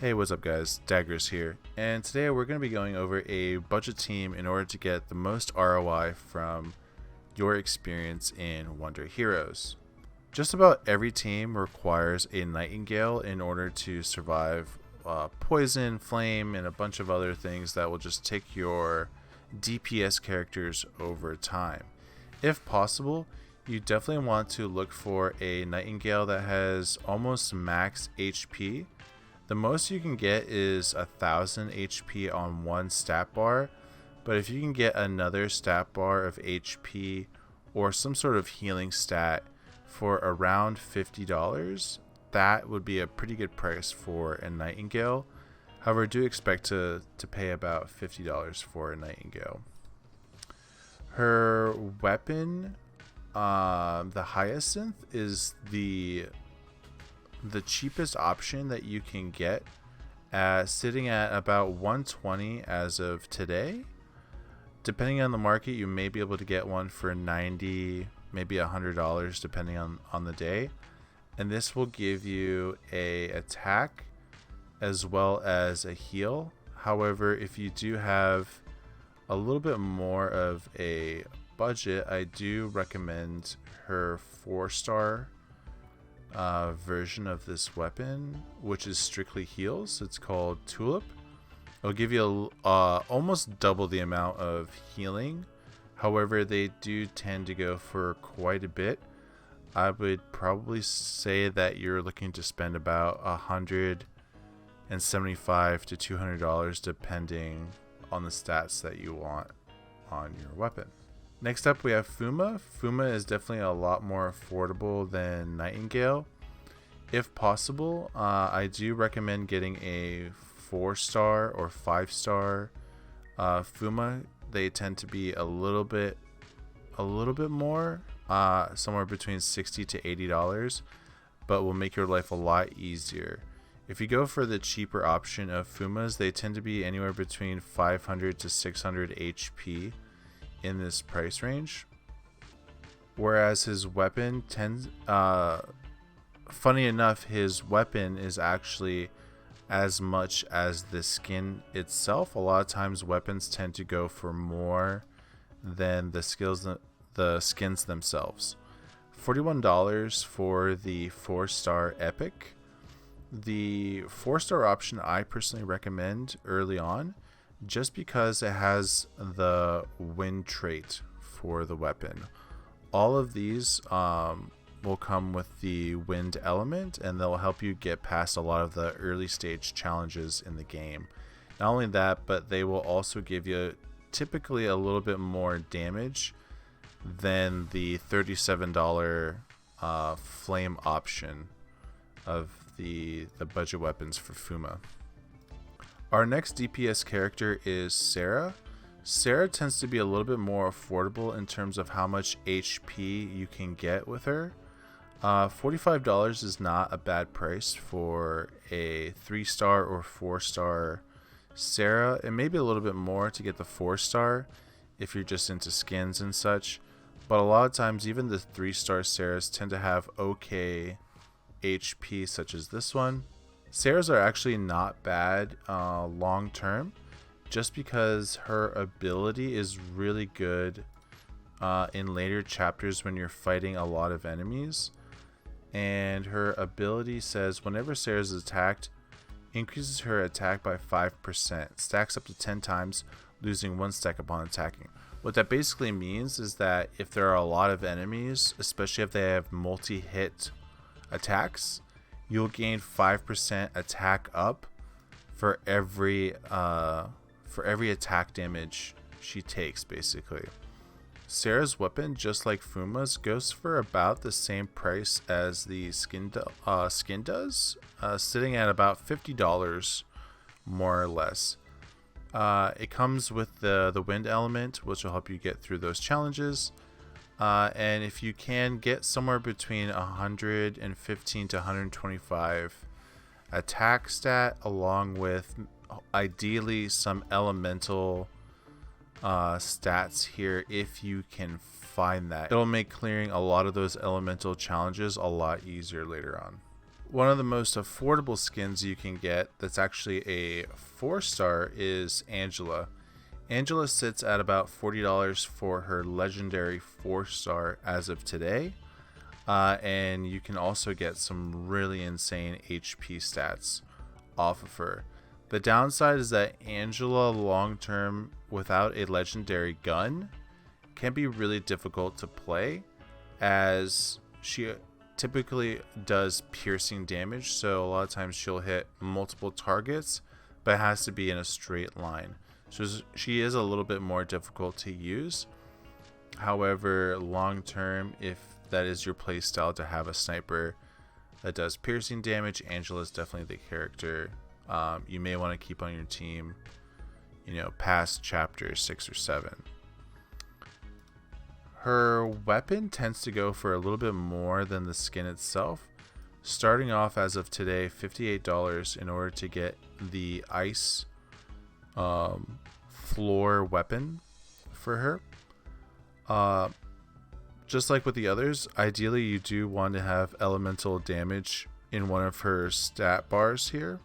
Hey, what's up guys? Daggers here, and today we're going to be going over a budget team in order to get the most ROI from your experience in Wonder Heroes. Just about every team requires a Nightingale in order to survive poison, flame, and a bunch of other things that will just take your DPS characters over time. If possible, you definitely want to look for a Nightingale that has almost max HP. The most you can get is 1000 HP on one stat bar, but if you can get another stat bar of HP or some sort of healing stat for around $50, that would be a pretty good price for a Nightingale. However, do expect to pay about $50 for a Nightingale. Her weapon, the Hyacinth, is the cheapest option that you can get, sitting at about 120 as of today. Depending on the market, you may be able to get one for 90, maybe $100 depending on the day, and this will give you a attack as well as a heal. However, if you do have a little bit more of a budget, I do recommend her 4-star version of this weapon, which is strictly heals. It's called Tulip. It'll give you almost double the amount of healing. However, they do tend to go for quite a bit. I would probably say that you're looking to spend about $175 to $200 depending on the stats that you want on your weapon. Next up, we have Fuma. Fuma is definitely a lot more affordable than Nightingale. If possible, I do recommend getting a 4-star or 5-star Fuma. They tend to be a little bit more, somewhere between $60 to $80, but will make your life a lot easier. If you go for the cheaper option of Fumas, they tend to be anywhere between 500 to 600 HP in this price range, whereas his weapon tends funny enough, his weapon is actually as much as the skin itself. A lot of times weapons tend to go for more than the skins themselves. $41 for the 4-star epic. The 4-star option I personally recommend early on, just because it has the wind trait for the weapon. All of these will come with the wind element, and they'll help you get past a lot of the early stage challenges in the game. Not only that, but they will also give you typically a little bit more damage than the $37 flame option of the budget weapons for Fuma. Our next DPS character is Sarah. Sarah tends to be a little bit more affordable in terms of how much HP you can get with her. $45 is not a bad price for a 3-star or 4-star Sarah. It may be a little bit more to get the 4-star if you're just into skins and such, but a lot of times even the 3-star Sarahs tend to have okay HP, such as this one. Sarahs are actually not bad long term, just because her ability is really good in later chapters when you're fighting a lot of enemies. And her ability says whenever Sarah is attacked, increases her attack by 5%, stacks up to 10 times, losing 1 stack upon attacking. What that basically means is that if there are a lot of enemies, especially if they have multi-hit attacks, you'll gain 5% attack up for every attack damage she takes, basically. Sarah's weapon, just like Fuma's, goes for about the same price as the skin does, sitting at about $50 more or less. It comes with the wind element, which will help you get through those challenges. And if you can get somewhere between 115 to 125 attack stat, along with ideally some elemental stats here, if you can find that, it'll make clearing a lot of those elemental challenges a lot easier later on. one of the most affordable skins you can get that's actually a 4-star is Angela. Angela sits at about $40 for her legendary 4-star as of today. And you can also get some really insane HP stats off of her. The downside is that Angela long term without a legendary gun can be really difficult to play, as she typically does piercing damage, so a lot of times she'll hit multiple targets, but it has to be in a straight line. So she is a little bit more difficult to use. However, long term, if that is your playstyle to have a sniper that does piercing damage, Angela is definitely the character you may want to keep on your team, past chapter 6 or 7. Her weapon tends to go for a little bit more than the skin itself, starting off as of today $58 in order to get the ice floor weapon for her. Just like with the others, ideally you do want to have elemental damage in one of her stat bars here,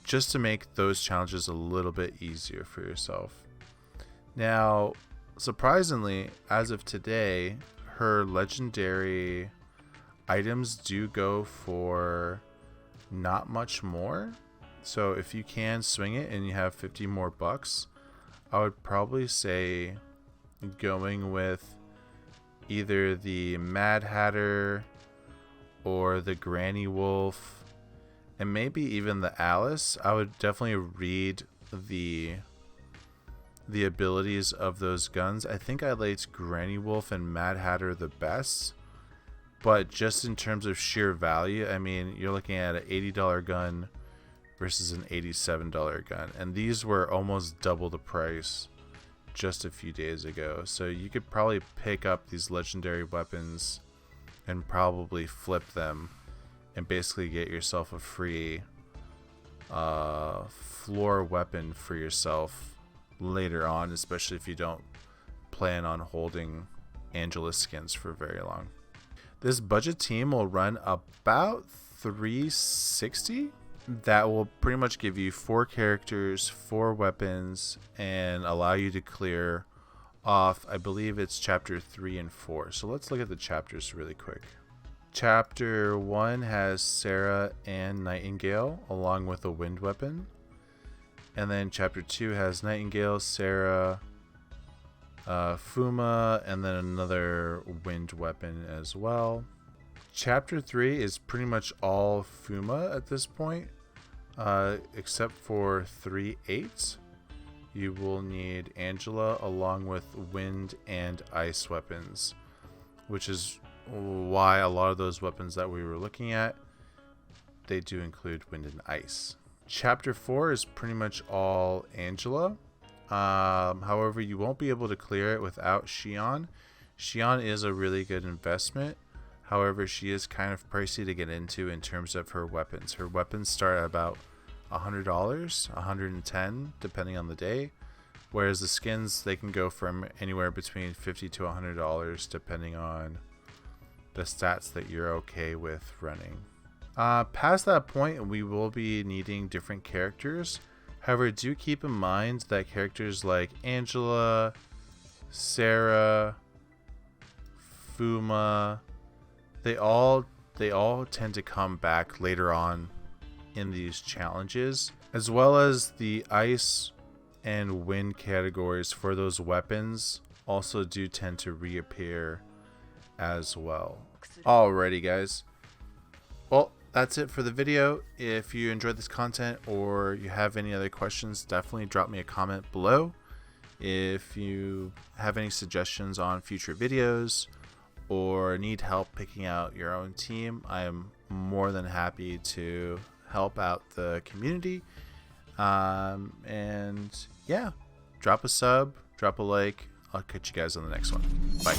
just to make those challenges a little bit easier for yourself. Now, surprisingly, as of today, her legendary items do go for not much more. So if you can swing it and you have 50 more bucks, I would probably say going with either the Mad Hatter or the Granny Wolf, and maybe even the Alice. I would definitely read the abilities of those guns. I think I liked Granny Wolf and Mad Hatter the best, but just in terms of sheer value, I mean, you're looking at an $80 gun versus an $87 gun, and these were almost double the price just a few days ago. So you could probably pick up these legendary weapons and probably flip them and basically get yourself a free floor weapon for yourself later on, especially if you don't plan on holding Angela skins for very long. This budget team will run about $360. That will pretty much give you 4 characters, 4 weapons, and allow you to clear off, I believe it's chapter 3 and 4. So let's look at the chapters really quick. Chapter 1 has Sarah and Nightingale along with a wind weapon. And then chapter 2 has Nightingale, Sarah, Fuma, and then another wind weapon as well. Chapter 3 is pretty much all Fuma at this point, except for 3-8. You will need Angela along with wind and ice weapons, which is why a lot of those weapons that we were looking at, they do include wind and ice. Chapter 4 is pretty much all Angela. However, you won't be able to clear it without Xion. Xion is a really good investment. However, she is kind of pricey to get into in terms of her weapons. Her weapons start at about $100, $110 depending on the day, whereas the skins, they can go from anywhere between $50 to $100 depending on the stats that you're okay with running. Past that point, we will be needing different characters. However, do keep in mind that characters like Angela, Sarah, Fuma, they all tend to come back later on in these challenges, as well as the ice and wind categories for those weapons also do tend to reappear as well. Alrighty guys, well, that's it for the video. If you enjoyed this content or you have any other questions, definitely drop me a comment below. If you have any suggestions on future videos or need help picking out your own team, I am more than happy to help out the community. And yeah, drop a sub, drop a like. I'll catch you guys on the next one. Bye.